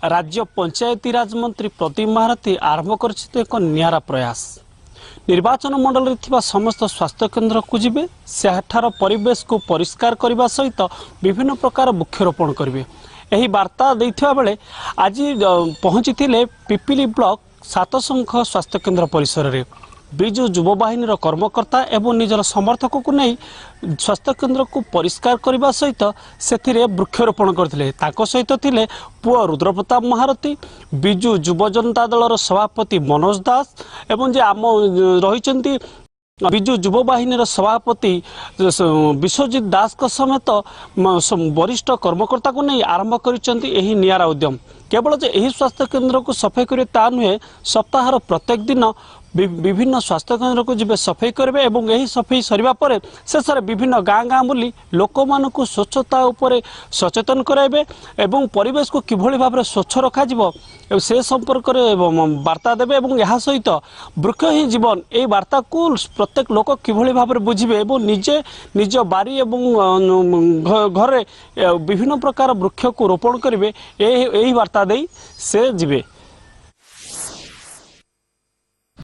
राज्य पंचायती राज मंत्री प्रदीप महारथी आरंभ कर एक निरा प्रयास। निर्वाचन मंडल रे समस्त स्वास्थ्य केन्द्र को जीवे सेठार परिवेश को परिष्कार करने सहित विभिन्न प्रकार वृक्षरोपण करेंगे। यही वार्ता देथिबा बेले आज पहुंची पिपिली ब्लॉक सातशंख स्वास्थ्य केन्द्र परिसर में बिजु युवा बाहिनी कर्मकर्ता एवं निजर समर्थक को नहीं स्वास्थ्य केन्द्र को परिष्कार करने सहित से वृक्षरोपण करते सहित थिले पुआ रुद्रप्रताप महारथी बिजु युव जनता दलर सभापति मनोज दास एवं जे आम रही बिजु युवा बाहिनी सभापति विश्वजित दास समेत वरिष्ठ कर्मकर्ता को नहीं आरंभ करी निरा उद्यम। केवल जे यही स्वास्थ्य केन्द्र को सफाई करेंगे ता नुहे सप्ताहर प्रत्येक दिन विभिन्न स्वास्थ्य केन्द्र को जीवे सफाई करेंगे और यही सफाई सरिबा परे शेष विभिन्न गाँ गाँ बुली लोक मानू स्वच्छता उपरे सचेतन कराइबे एवं परिवेश को किभली भाव स्वच्छ रखा जिवो से संपर्क में वार्ता देवे और यह सहित वृक्ष ही जीवन ये वार्ता को प्रत्येक लोक किभली भाव बुझे और निजे निज बारी एवं घरे विभिन्न प्रकार वृक्ष को रोपण करेंगे यही वार्ता दे से जीवे।